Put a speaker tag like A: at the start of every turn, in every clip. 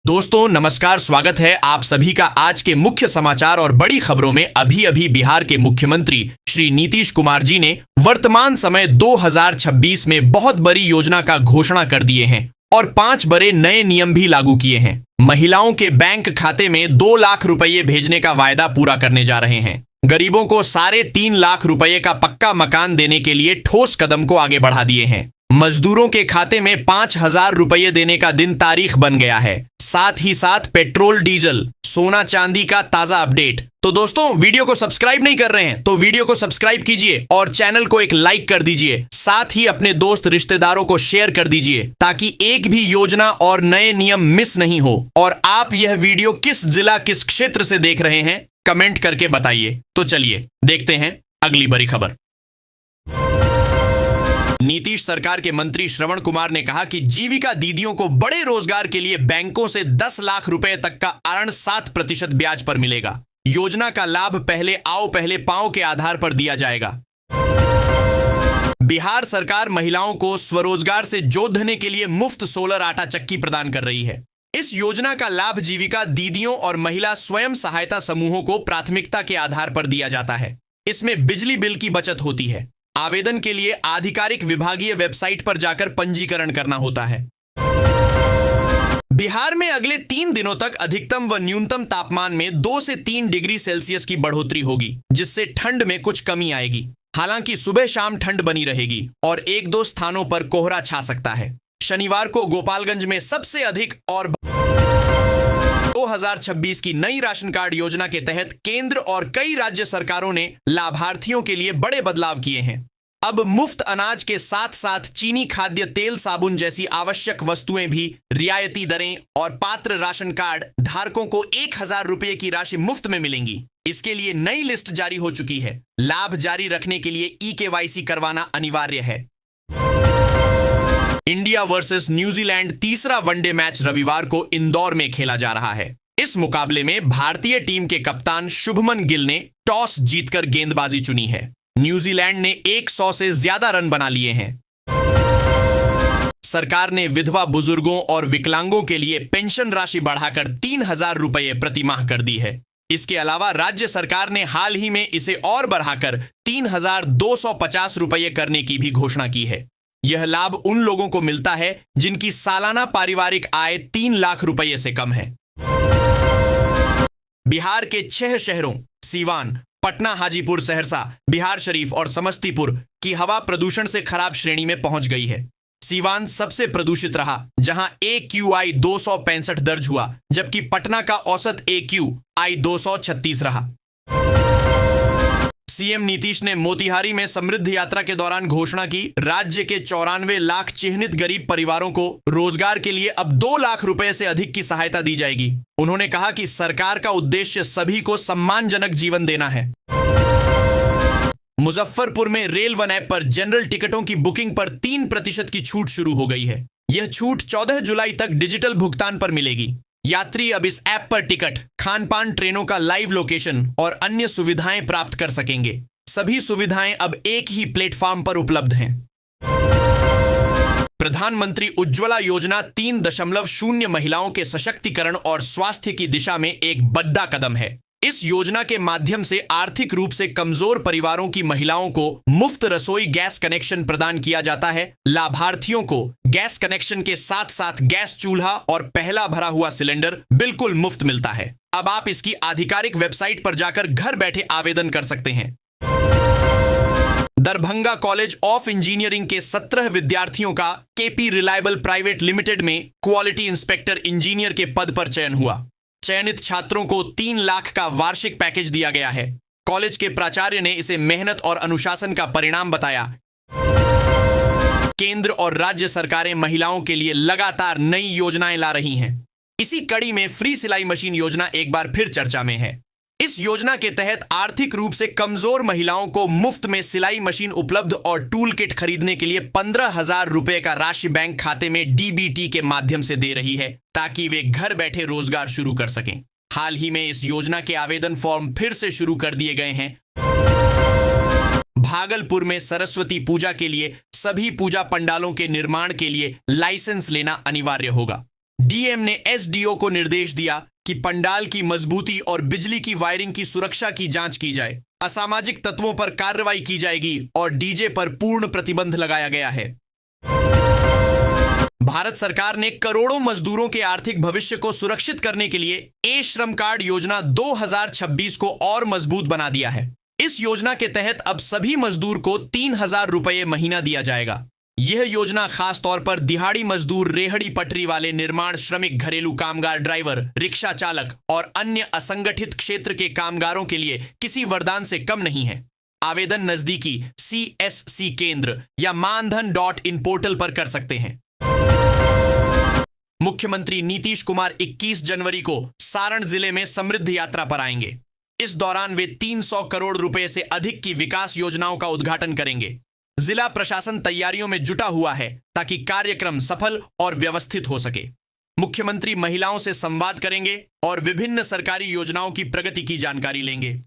A: दोस्तों नमस्कार, स्वागत है आप सभी का आज के मुख्य समाचार और बड़ी खबरों में। अभी अभी बिहार के मुख्यमंत्री श्री नीतीश कुमार जी ने वर्तमान समय 2026 में बहुत बड़ी योजना का घोषणा कर दिए हैं और 5 बड़े नए नियम भी लागू किए हैं। महिलाओं के बैंक खाते में 2 लाख रुपये भेजने का वायदा पूरा करने जा रहे हैं। गरीबों को 3.5 लाख रुपये का पक्का मकान देने के लिए ठोस कदम को आगे बढ़ा दिए हैं। मजदूरों के खाते में 5,000 रुपये देने का दिन तारीख बन गया है। साथ ही साथ पेट्रोल, डीजल, सोना चांदी का ताजा अपडेट। तो दोस्तों, वीडियो को सब्सक्राइब नहीं कर रहे हैं तो वीडियो को सब्सक्राइब कीजिए और चैनल को एक लाइक कर दीजिए। साथ ही अपने दोस्त रिश्तेदारों को शेयर कर दीजिए ताकि एक भी योजना और नए नियम मिस नहीं हो। और आप यह वीडियो किस जिला, किस क्षेत्र से देख रहे हैं, कमेंट करके बताइए। तो चलिए देखते हैं अगली बड़ी खबर। नीतीश सरकार के मंत्री श्रवण कुमार ने कहा कि जीविका दीदियों को बड़े रोजगार के लिए बैंकों से 10 लाख रुपए तक का ऋण 7% ब्याज पर मिलेगा। योजना का लाभ पहले आओ पहले पाओ के आधार पर दिया जाएगा। बिहार सरकार महिलाओं को स्वरोजगार से जोड़ने के लिए मुफ्त सोलर आटा चक्की प्रदान कर रही है। इस योजना का लाभ जीविका दीदियों और महिला स्वयं सहायता समूहों को प्राथमिकता के आधार पर दिया जाता है। इसमें बिजली बिल की बचत होती है। आवेदन के लिए आधिकारिक विभागीय वेबसाइट पर जाकर पंजीकरण करना होता है। बिहार में अगले 3 दिनों तक अधिकतम व न्यूनतम तापमान में 2 से 3 डिग्री सेल्सियस की बढ़ोतरी होगी, जिससे ठंड में कुछ कमी आएगी। हालांकि सुबह शाम ठंड बनी रहेगी और 1-2 स्थानों पर कोहरा छा सकता है। शनिवार को गोपालगंज में सबसे अधिक और 2026 की नई राशन कार्ड योजना के तहत केंद्र और कई राज्य सरकारों ने लाभार्थियों के लिए बड़े बदलाव किए हैं। अब मुफ्त अनाज के साथ साथ चीनी, खाद्य तेल, साबुन जैसी आवश्यक वस्तुएं भी रियायती दरें और पात्र राशन कार्ड धारकों को 1,000 रुपये की राशि मुफ्त में मिलेंगी। इसके लिए नई लिस्ट जारी हो चुकी है। लाभ जारी रखने के लिए eKYC करवाना अनिवार्य है। इंडिया वर्सेस न्यूजीलैंड तीसरा वनडे मैच रविवार को इंदौर में खेला जा रहा है। इस मुकाबले में भारतीय टीम के कप्तान शुभमन गिल ने टॉस जीतकर गेंदबाजी चुनी है। न्यूजीलैंड ने 100 से ज्यादा रन बना लिए हैं। सरकार ने विधवा बुजुर्गों और विकलांगों के लिए पेंशन राशि बढ़ाकर 3,000 रुपये प्रति माह कर दी है। इसके अलावा राज्य सरकार ने हाल ही में इसे और बढ़ाकर 3,250 रुपये करने की भी घोषणा की है। यह लाभ उन लोगों को मिलता है जिनकी सालाना पारिवारिक आय 3 लाख रुपये से कम है। बिहार के 6 शहरों सीवान, पटना, हाजीपुर, सहरसा, बिहार शरीफ और समस्तीपुर की हवा प्रदूषण से खराब श्रेणी में पहुंच गई है। सीवान सबसे प्रदूषित रहा, जहां AQI 265 दर्ज हुआ, जबकि पटना का औसत AQI 236 रहा। सीएम नीतीश ने मोतिहारी में समृद्ध यात्रा के दौरान घोषणा की, राज्य के 94 लाख चिन्हित गरीब परिवारों को रोजगार के लिए अब 2 लाख रुपए से अधिक की सहायता दी जाएगी। उन्होंने कहा कि सरकार का उद्देश्य सभी को सम्मानजनक जीवन देना है। मुजफ्फरपुर में रेल वन ऐप पर जनरल टिकटों की बुकिंग पर 3% की छूट शुरू हो गई है। यह छूट 14 जुलाई तक डिजिटल भुगतान पर मिलेगी। यात्री अब इस ऐप पर टिकट, खान-पान, ट्रेनों का लाइव लोकेशन और अन्य सुविधाएं प्राप्त कर सकेंगे। सभी सुविधाएं अब एक ही प्लेटफॉर्म पर उपलब्ध हैं। प्रधानमंत्री उज्ज्वला योजना 3.0 महिलाओं के सशक्तिकरण और स्वास्थ्य की दिशा में एक बड़ा कदम है। इस योजना के माध्यम से आर्थिक रूप से कमजोर परिवारों की महिलाओं को मुफ्त रसोई गैस कनेक्शन प्रदान किया जाता है। लाभार्थियों को गैस कनेक्शन के साथ साथ गैस चूल्हा और पहला भरा हुआ सिलेंडर बिल्कुल मुफ्त मिलता है। अब आप इसकी आधिकारिक वेबसाइट पर जाकर घर बैठे आवेदन कर सकते हैं। दरभंगा कॉलेज ऑफ इंजीनियरिंग के 17 विद्यार्थियों का KP रिलायबल प्राइवेट लिमिटेड में क्वालिटी इंस्पेक्टर इंजीनियर के पद पर चयन हुआ। चयनित छात्रों को 3 लाख का वार्षिक पैकेज दिया गया है। कॉलेज के प्राचार्य ने इसे मेहनत और अनुशासन का परिणाम बताया। केंद्र और राज्य सरकारें महिलाओं के लिए लगातार नई योजनाएं ला रही हैं। इसी कड़ी में फ्री सिलाई मशीन योजना एक बार फिर चर्चा में है। इस योजना के तहत आर्थिक रूप से कमजोर महिलाओं को मुफ्त में सिलाई मशीन उपलब्ध और टूल किट खरीदने के लिए 15,000 रुपए का राशि बैंक खाते में DBT के माध्यम से दे रही है, ताकि वे घर बैठे रोजगार शुरू कर सकें। हाल ही में इस योजना के आवेदन फॉर्म फिर से शुरू कर दिए गए हैं। भागलपुर में सरस्वती पूजा के लिए सभी पूजा पंडालों के निर्माण के लिए लाइसेंस लेना अनिवार्य होगा। डीएम ने एसडीओ को निर्देश दिया कि पंडाल की मजबूती और बिजली की वायरिंग की सुरक्षा की जांच की जाए। असामाजिक तत्वों पर कार्रवाई की जाएगी और डीजे पर पूर्ण प्रतिबंध लगाया गया है। भारत सरकार ने करोड़ों मजदूरों के आर्थिक भविष्य को सुरक्षित करने के लिए ए श्रम कार्ड योजना 2026 को और मजबूत बना दिया है। इस योजना के तहत अब सभी मजदूर को 3,000 रुपये महीना दिया जाएगा। यह योजना खास तौर पर दिहाड़ी मजदूर, रेहड़ी पटरी वाले, निर्माण श्रमिक, घरेलू कामगार, ड्राइवर, रिक्शा चालक और अन्य असंगठित क्षेत्र के कामगारों के लिए किसी वरदान से कम नहीं है। आवेदन नजदीकी CSC केंद्र या मानधन.in पोर्टल पर कर सकते हैं। मुख्यमंत्री नीतीश कुमार 21 जनवरी को सारण जिले में समृद्ध यात्रा पर आएंगे। इस दौरान वे 300 करोड़ रुपए से अधिक की विकास योजनाओं का उद्घाटन करेंगे। जिला प्रशासन तैयारियों में जुटा हुआ है ताकि कार्यक्रम सफल और व्यवस्थित हो सके। मुख्यमंत्री महिलाओं से संवाद करेंगे और विभिन्न सरकारी योजनाओं की प्रगति की जानकारी लेंगे।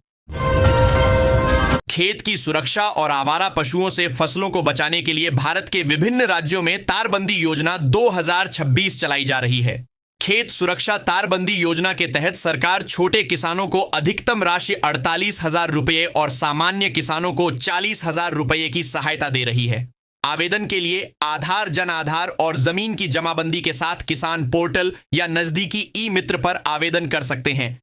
A: खेत की सुरक्षा और आवारा पशुओं से फसलों को बचाने के लिए भारत के विभिन्न राज्यों में तारबंदी योजना 2026 चलाई जा रही है। खेत सुरक्षा तारबंदी योजना के तहत सरकार छोटे किसानों को अधिकतम राशि 48,000 रुपये और सामान्य किसानों को 40,000 रुपये की सहायता दे रही है। आवेदन के लिए आधार, जन आधार और जमीन की जमाबंदी के साथ किसान पोर्टल या नजदीकी ई-मित्र पर आवेदन कर सकते हैं।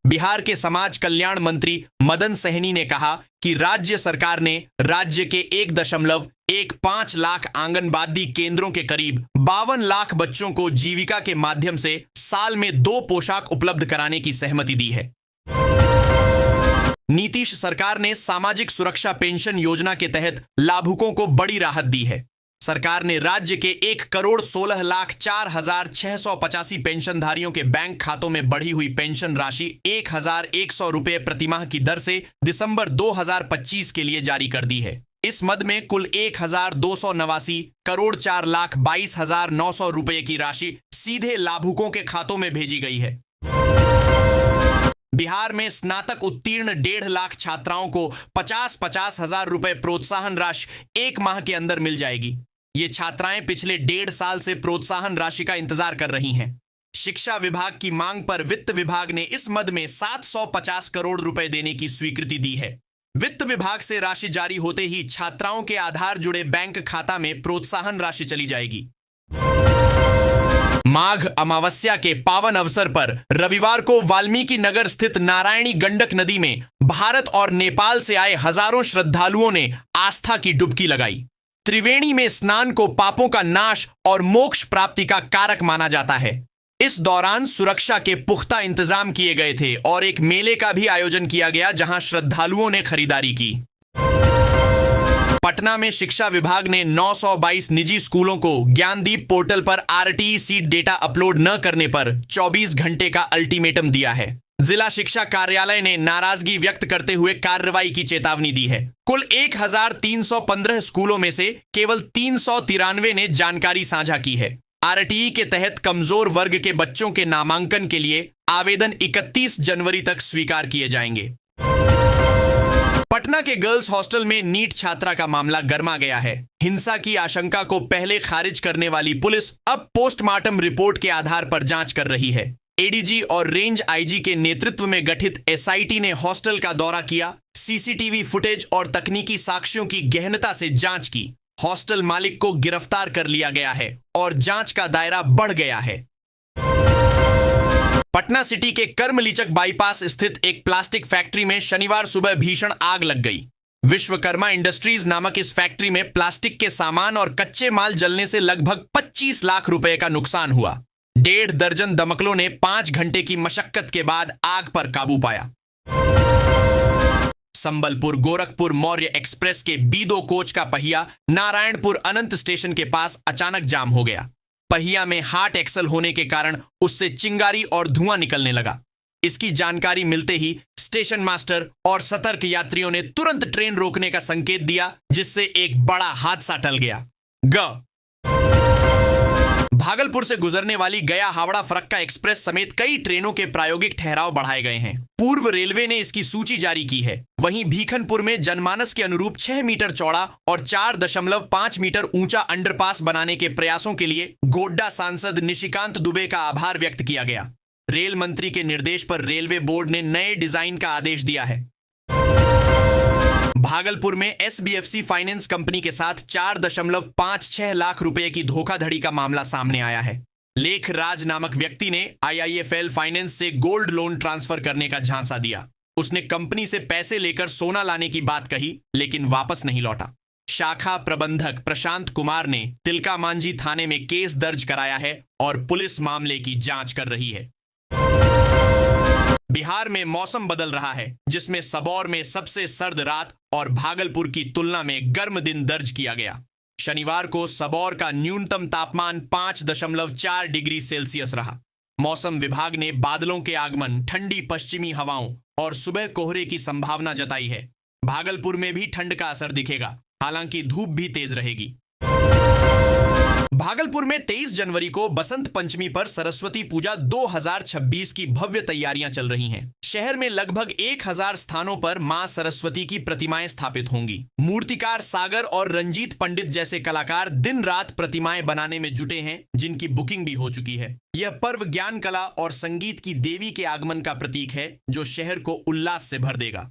A: बिहार के समाज कल्याण मंत्री मदन सहनी ने कहा कि राज्य सरकार ने राज्य के 1.15 लाख आंगनबाड़ी केंद्रों के करीब 52 लाख बच्चों को जीविका के माध्यम से साल में 2 पोशाक उपलब्ध कराने की सहमति दी है। नीतीश सरकार ने सामाजिक सुरक्षा पेंशन योजना के तहत लाभुकों को बड़ी राहत दी है। सरकार ने राज्य के 1,16,04,685 पेंशनधारियों के बैंक खातों में बढ़ी हुई पेंशन राशि 1,100 रुपये प्रतिमाह की दर से दिसंबर 2025 के लिए जारी कर दी है। इस मद में कुल 1,289 करोड़ 4,22,900 रुपये की राशि सीधे लाभुकों के खातों में भेजी गई है। बिहार में स्नातक उत्तीर्ण 1.5 लाख छात्राओं को 50-50 हजार रुपए प्रोत्साहन राशि 1 माह के अंदर मिल जाएगी। ये छात्राएं पिछले 1.5 साल से प्रोत्साहन राशि का इंतजार कर रही हैं। शिक्षा विभाग की मांग पर वित्त विभाग ने इस मद में 750 करोड़ रुपए देने की स्वीकृति दी है। वित्त विभाग से राशि जारी होते ही छात्राओं के आधार जुड़े बैंक खाता में प्रोत्साहन राशि चली जाएगी। माघ अमावस्या के पावन अवसर पर रविवार को वाल्मीकि नगर स्थित नारायणी गंडक नदी में भारत और नेपाल से आए हजारों श्रद्धालुओं ने आस्था की डुबकी लगाई। त्रिवेणी में स्नान को पापों का नाश और मोक्ष प्राप्ति का कारक माना जाता है। इस दौरान सुरक्षा के पुख्ता इंतजाम किए गए थे और एक मेले का भी आयोजन किया गया जहां श्रद्धालुओं ने खरीदारी की। पटना में शिक्षा विभाग ने 922 निजी स्कूलों को ज्ञानदीप पोर्टल पर RTE सीट डेटा अपलोड न करने पर 24 घंटे का अल्टीमेटम दिया है। जिला शिक्षा कार्यालय ने नाराजगी व्यक्त करते हुए कार्रवाई की चेतावनी दी है। कुल 1,315 स्कूलों में से केवल 393 ने जानकारी साझा की है। RTE के तहत कमजोर वर्ग के बच्चों के नामांकन के लिए आवेदन 31 जनवरी तक स्वीकार किए जाएंगे। पटना के गर्ल्स हॉस्टल में नीट छात्रा का मामला गरमा गया है। हिंसा की आशंका को पहले खारिज करने वाली पुलिस अब पोस्टमार्टम रिपोर्ट के आधार पर जांच कर रही है। ADG और रेंज IG के नेतृत्व में गठित SIT ने हॉस्टल का दौरा किया, CCTV फुटेज और तकनीकी साक्ष्यों की गहनता से जांच की। हॉस्टल मालिक को गिरफ्तार कर लिया गया है और जांच का दायरा बढ़ गया है। पटना सिटी के कर्मलीचक बाईपास स्थित एक प्लास्टिक फैक्ट्री में शनिवार सुबह भीषण आग लग गई। विश्वकर्मा इंडस्ट्रीज नामक इस फैक्ट्री में प्लास्टिक के सामान और कच्चे माल जलने से लगभग 25 लाख रुपए का नुकसान हुआ। 1.5 दर्जन दमकलों ने 5 घंटे की मशक्कत के बाद आग पर काबू पाया। संबलपुर गोरखपुर मौर्य एक्सप्रेस के B2 कोच का पहिया नारायणपुर अनंत स्टेशन के पास अचानक जाम हो गया। पहिया में हार्ट एक्सल होने के कारण उससे चिंगारी और धुआं निकलने लगा। इसकी जानकारी मिलते ही स्टेशन मास्टर और सतर्क यात्रियों ने तुरंत ट्रेन रोकने का संकेत दिया, जिससे एक बड़ा हादसा टल गया। भागलपुर से गुजरने वाली गया हावड़ा फरक्का एक्सप्रेस समेत कई ट्रेनों के प्रायोगिक ठहराव बढ़ाए गए हैं। पूर्व रेलवे ने इसकी सूची जारी की है। वहीं भीखनपुर में जनमानस के अनुरूप 6 मीटर चौड़ा और 4.5 मीटर ऊंचा अंडरपास बनाने के प्रयासों के लिए गोड्डा सांसद निशिकांत दुबे का आभार व्यक्त किया गया। रेल मंत्री के निर्देश पर रेलवे बोर्ड ने नए डिजाइन का आदेश दिया है। भागलपुर में SBFC फाइनेंस कंपनी के साथ 4.56 लाख रुपए की धोखाधड़ी का मामला सामने आया है। लेख राज नामक व्यक्ति ने IIFL फाइनेंस से गोल्ड लोन ट्रांसफर करने का झांसा दिया। उसने कंपनी से पैसे लेकर सोना लाने की बात कही, लेकिन वापस नहीं लौटा। शाखा प्रबंधक प्रशांत कुमार ने तिलका मांझी थाने में केस दर्ज कराया है और पुलिस मामले की जांच कर रही है। बिहार में मौसम बदल रहा है, जिसमें सबौर में सबसे सर्द रात और भागलपुर की तुलना में गर्म दिन दर्ज किया गया। शनिवार को सबौर का न्यूनतम तापमान 5.4 डिग्री सेल्सियस रहा। मौसम विभाग ने बादलों के आगमन, ठंडी पश्चिमी हवाओं और सुबह कोहरे की संभावना जताई है। भागलपुर में भी ठंड का असर दिखेगा, हालांकि धूप भी तेज रहेगी। भागलपुर में 23 जनवरी को बसंत पंचमी पर सरस्वती पूजा 2026 की भव्य तैयारियां चल रही हैं। शहर में लगभग 1000 स्थानों पर मां सरस्वती की प्रतिमाएं स्थापित होंगी। मूर्तिकार सागर और रंजीत पंडित जैसे कलाकार दिन रात प्रतिमाएं बनाने में जुटे हैं, जिनकी बुकिंग भी हो चुकी है। यह पर्व ज्ञान, कला और संगीत की देवी के आगमन का प्रतीक है, जो शहर को उल्लास से भर देगा।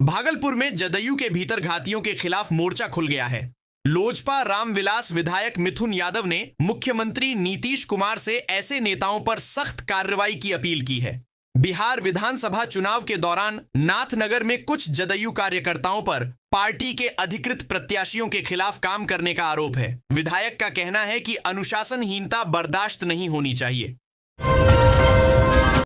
A: भागलपुर में जदयू के भीतर घातियों के खिलाफ मोर्चा खुल गया है। लोजपा रामविलास विधायक मिथुन यादव ने मुख्यमंत्री नीतीश कुमार से ऐसे नेताओं पर सख्त कार्रवाई की अपील की है। बिहार विधानसभा चुनाव के दौरान नाथनगर में कुछ जदयू कार्यकर्ताओं पर पार्टी के अधिकृत प्रत्याशियों के खिलाफ काम करने का आरोप है। विधायक का कहना है कि अनुशासनहीनता बर्दाश्त नहीं होनी चाहिए।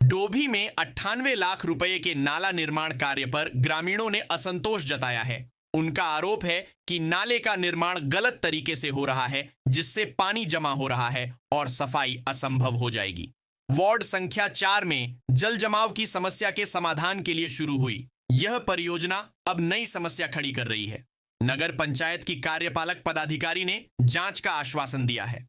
A: डोभी में 98 लाख रुपए के नाला निर्माण कार्य पर ग्रामीणों ने असंतोष जताया है। उनका आरोप है कि नाले का निर्माण गलत तरीके से हो रहा है, जिससे पानी जमा हो रहा है और सफाई असंभव हो जाएगी। वार्ड संख्या 4 में जल जमाव की समस्या के समाधान के लिए शुरू हुई यह परियोजना अब नई समस्या खड़ी कर रही है। नगर पंचायत की कार्यपालक पदाधिकारी ने जांच का आश्वासन दिया है।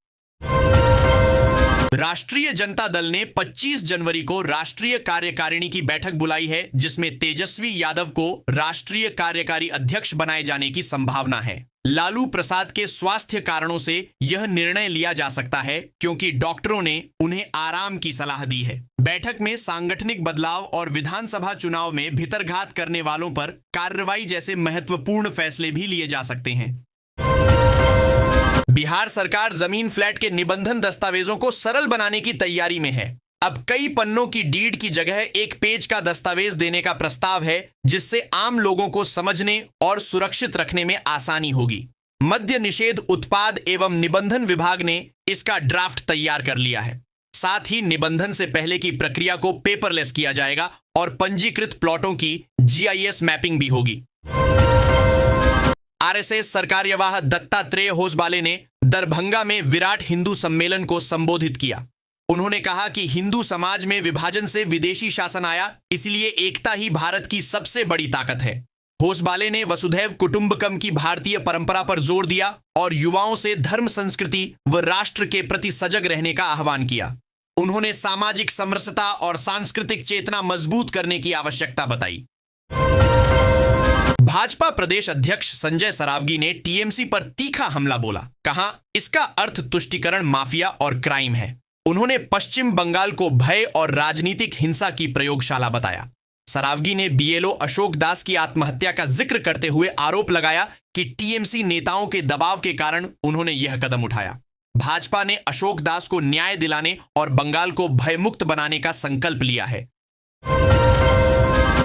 A: राष्ट्रीय जनता दल ने 25 जनवरी को राष्ट्रीय कार्यकारिणी की बैठक बुलाई है, जिसमें तेजस्वी यादव को राष्ट्रीय कार्यकारी अध्यक्ष बनाए जाने की संभावना है। लालू प्रसाद के स्वास्थ्य कारणों से यह निर्णय लिया जा सकता है, क्योंकि डॉक्टरों ने उन्हें आराम की सलाह दी है। बैठक में सांगठनिक बदलाव और विधानसभा चुनाव में भितरघात करने वालों पर कार्रवाई जैसे महत्वपूर्ण फैसले भी लिए जा सकते हैं। बिहार सरकार जमीन फ्लैट के निबंधन दस्तावेजों को सरल बनाने की तैयारी में है। अब कई पन्नों की डीड की जगह एक पेज का दस्तावेज देने का प्रस्ताव है, जिससे आम लोगों को समझने और सुरक्षित रखने में आसानी होगी। मद्य निषेध उत्पाद एवं निबंधन विभाग ने इसका ड्राफ्ट तैयार कर लिया है। साथ ही निबंधन से पहले की प्रक्रिया को पेपरलेस किया जाएगा और पंजीकृत प्लॉटों की GIS मैपिंग भी होगी। RSS सरकार्यवाह दत्तात्रेय होसबाले ने दरभंगा में विराट हिंदू सम्मेलन को संबोधित किया। उन्होंने कहा कि हिंदू समाज में विभाजन से विदेशी शासन आया, इसलिए एकता ही भारत की सबसे बड़ी ताकत है। होसबाले ने वसुधैव कुटुंबकम की भारतीय परंपरा पर जोर दिया और युवाओं से धर्म, संस्कृति व राष्ट्र के प्रति सजग रहने का आह्वान किया। उन्होंने सामाजिक समरसता और सांस्कृतिक चेतना मजबूत करने की आवश्यकता बताई। भाजपा प्रदेश अध्यक्ष संजय सरावगी ने TMC पर तीखा हमला बोला। कहा, इसका अर्थ तुष्टीकरण माफिया और क्राइम है। उन्होंने पश्चिम बंगाल को भय और राजनीतिक हिंसा की प्रयोगशाला बताया। सरावगी ने BLO अशोक दास की आत्महत्या का जिक्र करते हुए आरोप लगाया कि TMC नेताओं के दबाव के कारण उन्होंने यह कदम उठाया। भाजपा ने अशोक दास को न्याय दिलाने और बंगाल को भयमुक्त बनाने का संकल्प लिया है।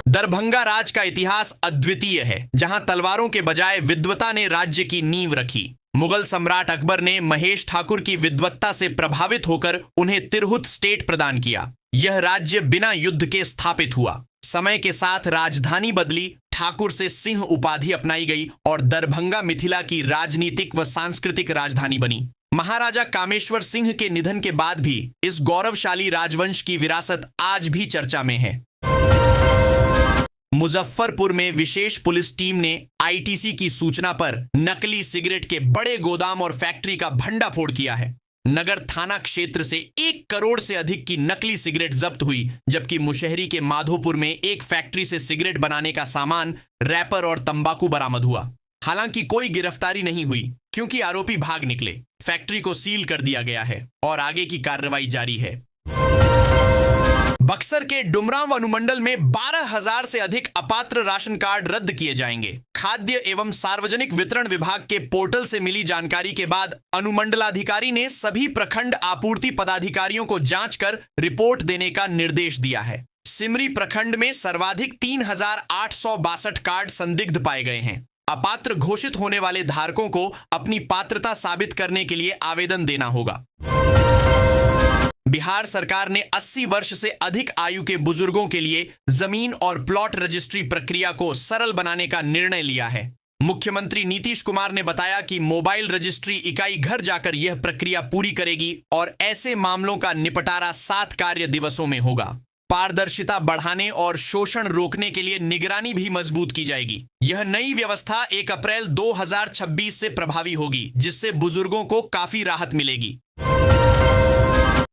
A: दरभंगा राज का इतिहास अद्वितीय है, जहां तलवारों के बजाय विद्वता ने राज्य की नींव रखी। मुगल सम्राट अकबर ने महेश ठाकुर की विद्वत्ता से प्रभावित होकर उन्हें तिरहुत स्टेट प्रदान किया। यह राज्य बिना युद्ध के स्थापित हुआ। समय के साथ राजधानी बदली, ठाकुर से सिंह उपाधि अपनाई गई और दरभंगा मिथिला की राजनीतिक व सांस्कृतिक राजधानी बनी। महाराजा कामेश्वर सिंह के निधन के बाद भी इस गौरवशाली राजवंश की विरासत आज भी चर्चा में है। मुजफ्फरपुर में विशेष पुलिस टीम ने आईटीसी की सूचना पर नकली सिगरेट के बड़े गोदाम और फैक्ट्री का भंडाफोड़ किया है। नगर थाना क्षेत्र से 1 करोड़ से अधिक की नकली सिगरेट जब्त हुई, जबकि मुशहरी के माधोपुर में एक फैक्ट्री से सिगरेट बनाने का सामान, रैपर और तंबाकू बरामद हुआ। हालांकि कोई गिरफ्तारी नहीं हुई क्योंकि आरोपी भाग निकले। फैक्ट्री को सील कर दिया गया है और आगे की कार्रवाई जारी है। बक्सर के डुमरांव अनुमंडल में 12,000 से अधिक अपात्र राशन कार्ड रद्द किए जाएंगे। खाद्य एवं सार्वजनिक वितरण विभाग के पोर्टल से मिली जानकारी के बाद अनुमंडलाधिकारी ने सभी प्रखंड आपूर्ति पदाधिकारियों को जांच कर रिपोर्ट देने का निर्देश दिया है। सिमरी प्रखंड में सर्वाधिक 3,862 कार्ड संदिग्ध पाए गए हैं। अपात्र घोषित होने वाले धारकों को अपनी पात्रता साबित करने के लिए आवेदन देना होगा। बिहार सरकार ने 80 वर्ष से अधिक आयु के बुजुर्गों के लिए जमीन और प्लॉट रजिस्ट्री प्रक्रिया को सरल बनाने का निर्णय लिया है। मुख्यमंत्री नीतीश कुमार ने बताया कि मोबाइल रजिस्ट्री इकाई घर जाकर यह प्रक्रिया पूरी करेगी और ऐसे मामलों का निपटारा 7 कार्य दिवसों में होगा। पारदर्शिता बढ़ाने और शोषण रोकने के लिए निगरानी भी मजबूत की जाएगी। यह नई व्यवस्था 1 अप्रैल 2026 से प्रभावी होगी, जिससे बुजुर्गों को काफी राहत मिलेगी।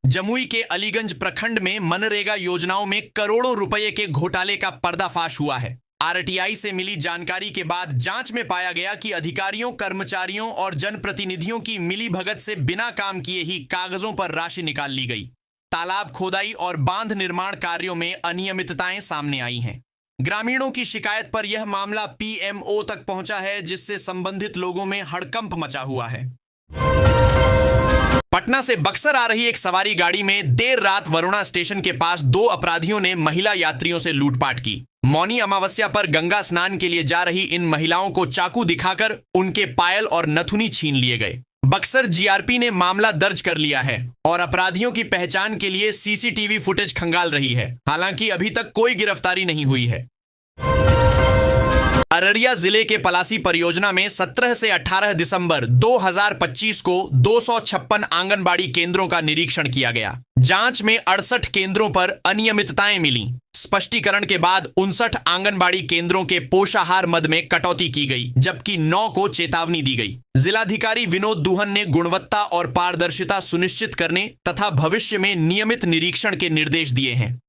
A: जमुई के अलीगंज प्रखंड में मनरेगा योजनाओं में करोड़ों रुपए के घोटाले का पर्दाफाश हुआ है। आरटीआई से मिली जानकारी के बाद जांच में पाया गया कि अधिकारियों, कर्मचारियों और जनप्रतिनिधियों की मिलीभगत से बिना काम किए ही कागजों पर राशि निकाल ली गई। तालाब खोदाई और बांध निर्माण कार्यों में अनियमितताएं सामने आई हैं। ग्रामीणों की शिकायत पर यह मामला पीएमओ तक पहुंचा है, जिससे संबंधित लोगों में हड़कंप मचा हुआ है। पटना से बक्सर आ रही एक सवारी गाड़ी में देर रात वरुणा स्टेशन के पास 2 अपराधियों ने महिला यात्रियों से लूटपाट की। मौनी अमावस्या पर गंगा स्नान के लिए जा रही इन महिलाओं को चाकू दिखाकर उनके पायल और नथुनी छीन लिए गए। बक्सर जीआरपी ने मामला दर्ज कर लिया है और अपराधियों की पहचान के लिए सीसीटीवी फुटेज खंगाल रही है। हालांकि अभी तक कोई गिरफ्तारी नहीं हुई है। अररिया जिले के पलासी परियोजना में 17 से 18 दिसंबर 2025 को 256 आंगनबाड़ी केंद्रों का निरीक्षण किया गया। जांच में 68 केंद्रों पर अनियमितताएं मिली। स्पष्टीकरण के बाद 59 आंगनबाड़ी केंद्रों के पोषाहार मद में कटौती की गई, जबकि 9 को चेतावनी दी गई। जिलाधिकारी विनोद दुहन ने गुणवत्ता और पारदर्शिता सुनिश्चित करने तथा भविष्य में नियमित निरीक्षण के निर्देश दिए हैं।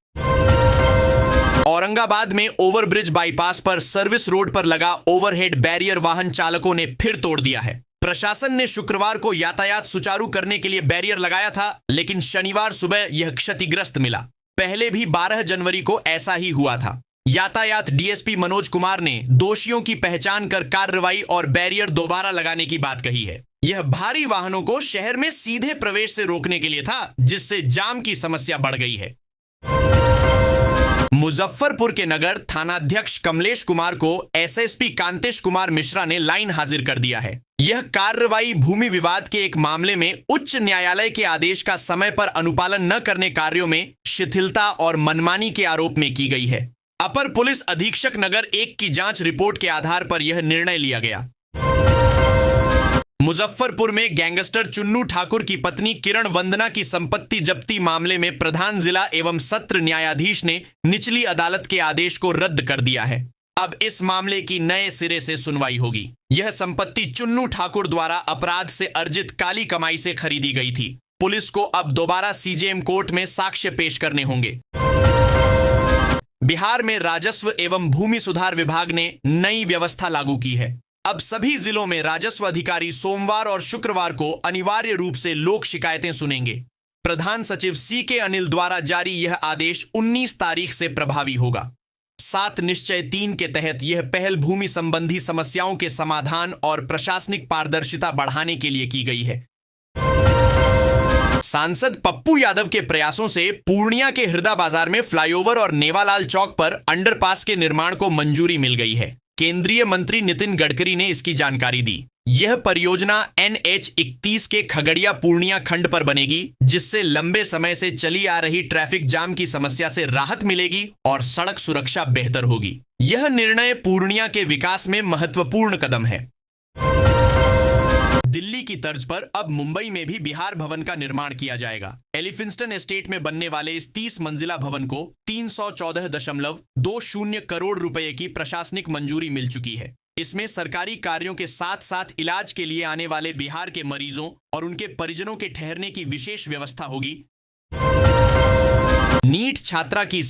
A: औरंगाबाद में ओवरब्रिज बाईपास पर सर्विस रोड पर लगा ओवरहेड बैरियर वाहन चालकों ने फिर तोड़ दिया है। प्रशासन ने शुक्रवार को यातायात सुचारू करने के लिए बैरियर लगाया था, लेकिन शनिवार सुबह यह क्षतिग्रस्त मिला। पहले भी 12 जनवरी को ऐसा ही हुआ था। यातायात डीएसपी मनोज कुमार ने दोषियों की पहचान कर कार्रवाई और बैरियर दोबारा लगाने की बात कही है। यह भारी वाहनों को शहर में सीधे प्रवेश से रोकने के लिए था, जिससे जाम की समस्या बढ़ गई है। मुजफ्फरपुर के नगर थानाध्यक्ष कमलेश कुमार को एसएसपी कांतेश कुमार मिश्रा ने लाइन हाजिर कर दिया है। यह कार्रवाई भूमि विवाद के एक मामले में उच्च न्यायालय के आदेश का समय पर अनुपालन न करने कार्यों में शिथिलता और मनमानी के आरोप में की गई है। अपर पुलिस अधीक्षक नगर 1 की जांच रिपोर्ट के आधार पर यह निर्णय लिया गया। मुजफ्फरपुर में गैंगस्टर चुन्नू ठाकुर की पत्नी किरण वंदना की संपत्ति जब्ती मामले में प्रधान जिला एवं सत्र न्यायाधीश ने निचली अदालत के आदेश को रद्द कर दिया है। अब इस मामले की नए सिरे से सुनवाई होगी। यह संपत्ति चुन्नू ठाकुर द्वारा अपराध से अर्जित काली कमाई से खरीदी गई थी। पुलिस को अब दोबारा सीजेएम कोर्ट में साक्ष्य पेश करने होंगे। बिहार में राजस्व एवं भूमि सुधार विभाग ने नई व्यवस्था लागू की है। अब सभी जिलों में राजस्व अधिकारी सोमवार और शुक्रवार को अनिवार्य रूप से लोक शिकायतें सुनेंगे। प्रधान सचिव सीके अनिल द्वारा जारी यह आदेश 19 तारीख से प्रभावी होगा। 7 निश्चय 3 के तहत यह पहल भूमि संबंधी समस्याओं के समाधान और प्रशासनिक पारदर्शिता बढ़ाने के लिए की गई है। सांसद पप्पू यादव के प्रयासों से पूर्णिया के हृदय बाजार में फ्लाईओवर और नेवालाल चौक पर अंडरपास के निर्माण को मंजूरी मिल गई है। केंद्रीय मंत्री नितिन गडकरी ने इसकी जानकारी दी। यह परियोजना NH-31 के खगड़िया पूर्णिया खंड पर बनेगी, जिससे लंबे समय से चली आ रही ट्रैफिक जाम की समस्या से राहत मिलेगी और सड़क सुरक्षा बेहतर होगी। यह निर्णय पूर्णिया के विकास में महत्वपूर्ण कदम है। दिल्ली की तर्ज पर अब मुंबई में भी बिहार भवन का निर्माण किया जाएगा। एलिफिंस्टन एस्टेट में बनने वाले इस 30 मंजिला भवन को 314.20 करोड़ रुपए की प्रशासनिक मंजूरी मिल चुकी है। इसमें सरकारी कार्यों के साथ साथ इलाज के लिए आने वाले बिहार के मरीजों और उनके परिजनों के ठहरने की विशेष व्यवस्था होगी। नीट छात्रा की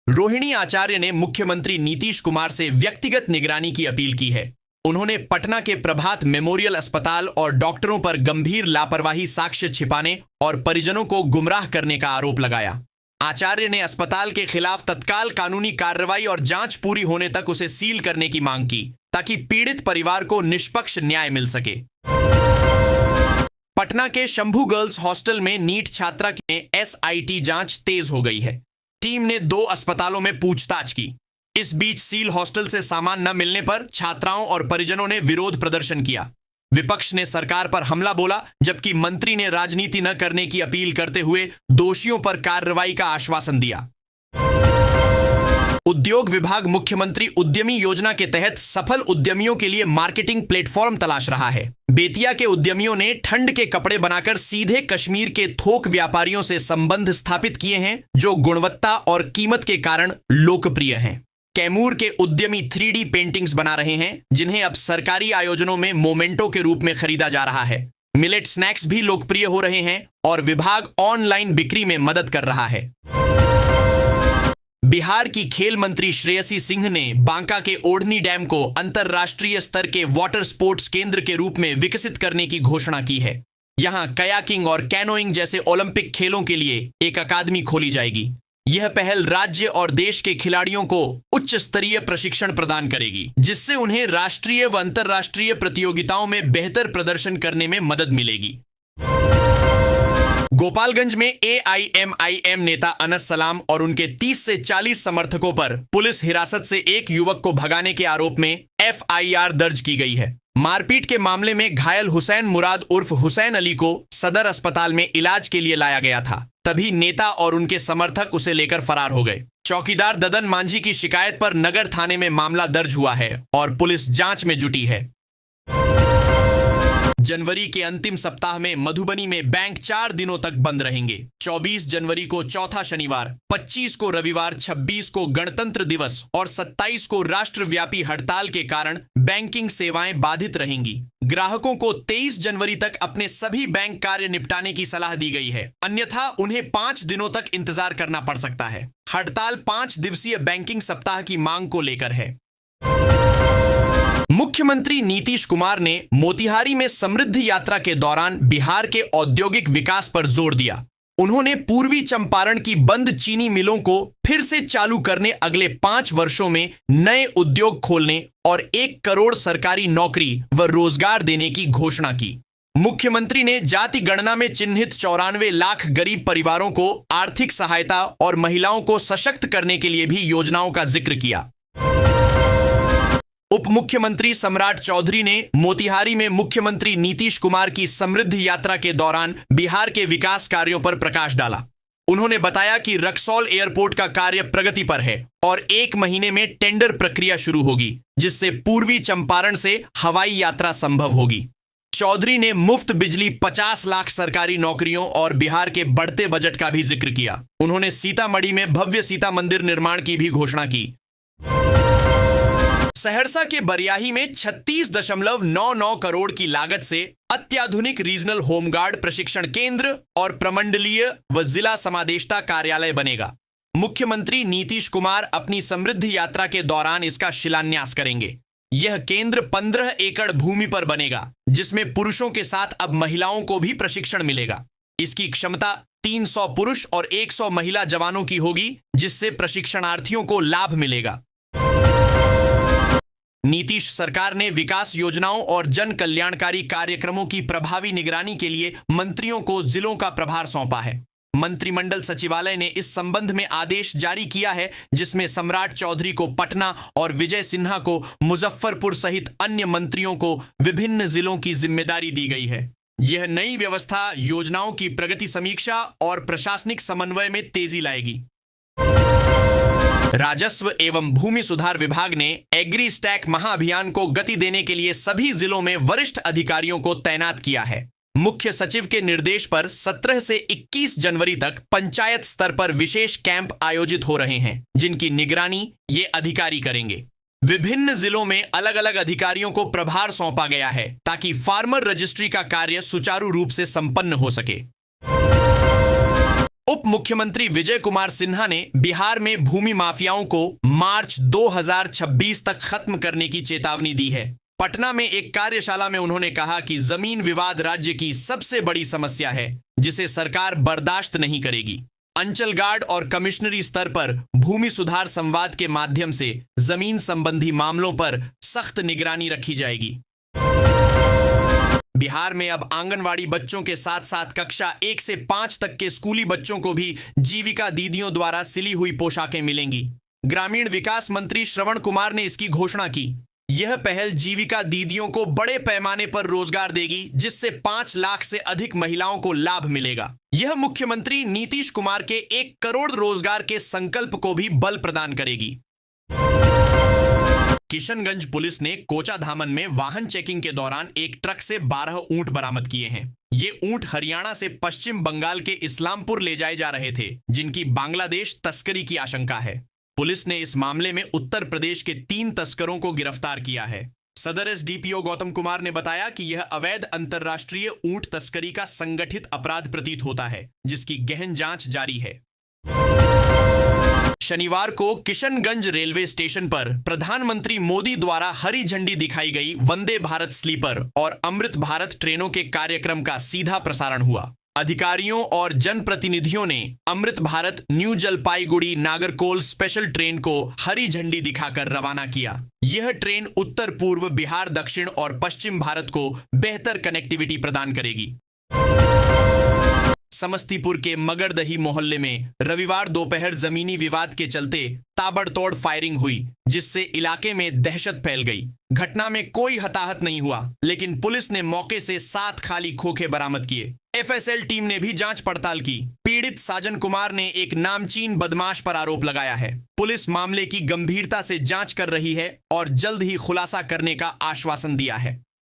A: रोहिणी आचार्य ने मुख्यमंत्री नीतीश कुमार से व्यक्तिगत निगरानी की अपील की है। उन्होंने पटना के प्रभात मेमोरियल अस्पताल और डॉक्टरों पर गंभीर लापरवाही, साक्ष्य छिपाने और परिजनों को गुमराह करने का आरोप लगाया। आचार्य ने अस्पताल के खिलाफ तत्काल कानूनी कार्रवाई और जांच पूरी होने तक उसे सील करने की मांग की, ताकि पीड़ित परिवार को निष्पक्ष न्याय मिल सके। पटना के शंभू गर्ल्स हॉस्टल में नीट छात्रा की SIT जांच तेज हो गई है। टीम ने 2 अस्पतालों में पूछताछ की। इस बीच सील हॉस्टल से सामान न मिलने पर छात्राओं और परिजनों ने विरोध प्रदर्शन किया। विपक्ष ने सरकार पर हमला बोला, जबकि मंत्री ने राजनीति न करने की अपील करते हुए दोषियों पर कार्रवाई का आश्वासन दिया। उद्योग विभाग मुख्यमंत्री उद्यमी योजना के तहत सफल उद्यमियों के लिए मार्केटिंग प्लेटफॉर्म तलाश रहा है। बेतिया के उद्यमियों ने ठंड के कपड़े बनाकर सीधे कश्मीर के थोक व्यापारियों से संबंध स्थापित किए हैं, जो गुणवत्ता और कीमत के कारण लोकप्रिय हैं। कैमूर के उद्यमी 3D पेंटिंग्स बना रहे हैं, जिन्हें अब सरकारी आयोजनों में मोमेंटो के रूप में खरीदा जा रहा है। मिलेट स्नैक्स भी लोकप्रिय हो रहे हैं और विभाग ऑनलाइन बिक्री में मदद कर रहा है। बिहार की खेल मंत्री श्रेयसी सिंह ने बांका के ओढ़नी डैम को अंतरराष्ट्रीय स्तर के वाटर स्पोर्ट्स केंद्र के रूप में विकसित करने की घोषणा की है। यहां कयाकिंग और कैनोइंग जैसे ओलंपिक खेलों के लिए एक अकादमी खोली जाएगी। यह पहल राज्य और देश के खिलाड़ियों को उच्च स्तरीय प्रशिक्षण प्रदान करेगी, जिससे उन्हें राष्ट्रीय व अंतरराष्ट्रीय प्रतियोगिताओं में बेहतर प्रदर्शन करने में मदद मिलेगी। गोपालगंज में AIMIM नेता अनस सलाम और उनके 30 से 40 समर्थकों पर पुलिस हिरासत से एक युवक को भगाने के आरोप में FIR दर्ज की गई है। मारपीट के मामले में घायल हुसैन मुराद उर्फ हुसैन अली को सदर अस्पताल में इलाज के लिए लाया गया था। तभी नेता और उनके समर्थक उसे लेकर फरार हो गए। चौकीदार ददन मांझी की शिकायत पर नगर थाने में मामला दर्ज हुआ है और पुलिस जांच में जुटी है। जनवरी के अंतिम सप्ताह में मधुबनी में बैंक 4 दिनों तक बंद रहेंगे। 24 जनवरी को चौथा शनिवार, 25 को रविवार, 26 को गणतंत्र दिवस और 27 को राष्ट्रव्यापी हड़ताल के कारण बैंकिंग सेवाएं बाधित रहेंगी। ग्राहकों को 23 जनवरी तक अपने सभी बैंक कार्य निपटाने की सलाह दी गई है, अन्यथा उन्हें 5 दिनों तक इंतजार करना पड़ सकता है। हड़ताल 5 दिवसीय बैंकिंग सप्ताह की मांग को लेकर है। मुख्यमंत्री नीतीश कुमार ने मोतिहारी में समृद्ध यात्रा के दौरान बिहार के औद्योगिक विकास पर जोर दिया। उन्होंने पूर्वी चंपारण की बंद चीनी मिलों को फिर से चालू करने, अगले 5 वर्षों में नए उद्योग खोलने और 1 करोड़ सरकारी नौकरी व रोजगार देने की घोषणा की। मुख्यमंत्री ने जाति गणना में चिन्हित 94 लाख गरीब परिवारों को आर्थिक सहायता और महिलाओं को सशक्त करने के लिए भी योजनाओं का जिक्र किया। उप मुख्यमंत्री सम्राट चौधरी ने मोतिहारी में मुख्यमंत्री नीतीश कुमार की समृद्ध यात्रा के दौरान बिहार के विकास कार्यों पर प्रकाश डाला। उन्होंने बताया कि रक्सौल एयरपोर्ट का कार्य प्रगति पर है और 1 महीने में टेंडर प्रक्रिया शुरू होगी, जिससे पूर्वी चंपारण से हवाई यात्रा संभव होगी। चौधरी ने मुफ्त बिजली, 50 लाख सरकारी नौकरियों और बिहार के बढ़ते बजट का भी जिक्र किया। उन्होंने सीतामढ़ी में भव्य सीता मंदिर निर्माण की भी घोषणा की। सहरसा के बरियाही में 36.99 करोड़ की लागत से अत्याधुनिक रीजनल होमगार्ड प्रशिक्षण केंद्र और प्रमंडलीय व जिला समादेष्टा कार्यालय बनेगा। मुख्यमंत्री नीतीश कुमार अपनी समृद्ध यात्रा के दौरान इसका शिलान्यास करेंगे। यह केंद्र 15 एकड़ भूमि पर बनेगा, जिसमें पुरुषों के साथ अब महिलाओं को भी प्रशिक्षण मिलेगा। इसकी क्षमता 300 पुरुष और 100 महिला जवानों की होगी, जिससे प्रशिक्षणार्थियों को लाभ मिलेगा। नीतीश सरकार ने विकास योजनाओं और जन कल्याणकारी कार्यक्रमों की प्रभावी निगरानी के लिए मंत्रियों को जिलों का प्रभार सौंपा है। मंत्रिमंडल सचिवालय ने इस संबंध में आदेश जारी किया है, जिसमें सम्राट चौधरी को पटना और विजय सिन्हा को मुजफ्फरपुर सहित अन्य मंत्रियों को विभिन्न जिलों की जिम्मेदारी दी गई है। यह नई व्यवस्था योजनाओं की प्रगति समीक्षा और प्रशासनिक समन्वय में तेजी लाएगी। राजस्व एवं भूमि सुधार विभाग ने एग्री स्टैक महाअभियान को गति देने के लिए सभी जिलों में वरिष्ठ अधिकारियों को तैनात किया है। मुख्य सचिव के निर्देश पर 17 से 21 जनवरी तक पंचायत स्तर पर विशेष कैंप आयोजित हो रहे हैं, जिनकी निगरानी ये अधिकारी करेंगे। विभिन्न जिलों में अलग अलग अधिकारियों को प्रभार सौंपा गया है ताकि फार्मर रजिस्ट्री का कार्य सुचारू रूप से संपन्न हो सके। उप मुख्यमंत्री विजय कुमार सिन्हा ने बिहार में भूमि माफियाओं को मार्च 2026 तक खत्म करने की चेतावनी दी है। पटना में एक कार्यशाला में उन्होंने कहा कि जमीन विवाद राज्य की सबसे बड़ी समस्या है, जिसे सरकार बर्दाश्त नहीं करेगी। अंचल गार्ड और कमिश्नरी स्तर पर भूमि सुधार संवाद के माध्यम से जमीन संबंधी मामलों पर सख्त निगरानी रखी जाएगी। बिहार में अब आंगनवाड़ी बच्चों के साथ साथ कक्षा 1 से 5 तक के स्कूली बच्चों को भी जीविका दीदियों द्वारा सिली हुई पोशाकें मिलेंगी। ग्रामीण विकास मंत्री श्रवण कुमार ने इसकी घोषणा की। यह पहल जीविका दीदियों को बड़े पैमाने पर रोजगार देगी, जिससे 5 लाख से अधिक महिलाओं को लाभ मिलेगा। यह मुख्यमंत्री नीतीश कुमार के 1 करोड़ रोजगार के संकल्प को भी बल प्रदान करेगी। किशनगंज पुलिस ने कोचाधामन में वाहन चेकिंग के दौरान एक ट्रक से 12 ऊंट बरामद किए हैं। ये ऊंट हरियाणा से पश्चिम बंगाल के इस्लामपुर ले जाए जा रहे थे, जिनकी बांग्लादेश तस्करी की आशंका है। पुलिस ने इस मामले में उत्तर प्रदेश के 3 तस्करों को गिरफ्तार किया है। सदर एसडीपीओ गौतम कुमार ने बताया कि यह अवैध अंतर्राष्ट्रीय ऊंट तस्करी का संगठित अपराध प्रतीत होता है, जिसकी गहन जांच जारी है। शनिवार को किशनगंज रेलवे स्टेशन पर प्रधानमंत्री मोदी द्वारा हरी झंडी दिखाई गई वंदे भारत स्लीपर और अमृत भारत ट्रेनों के कार्यक्रम का सीधा प्रसारण हुआ। अधिकारियों और जनप्रतिनिधियों ने Amrit Bharat new Jalpaiguri Nagercoil special train को हरी झंडी दिखाकर रवाना किया। यह ट्रेन उत्तर पूर्व बिहार, दक्षिण और पश्चिम भारत को बेहतर कनेक्टिविटी प्रदान करेगी। समस्तीपुर के मगरदही मोहल्ले में रविवार दोपहर जमीनी विवाद के चलते ताबड़तोड़ फायरिंग हुई, जिससे इलाके में दहशत फैल गई। घटना में कोई हताहत नहीं हुआ, लेकिन पुलिस ने मौके से 7 खाली खोखे बरामद किए। एफएसएल टीम ने भी जांच पड़ताल की। पीड़ित साजन कुमार ने एक नामचीन बदमाश पर आरोप लगाया है। पुलिस मामले की गंभीरता से जांच कर रही है और जल्द ही खुलासा करने का आश्वासन दिया है।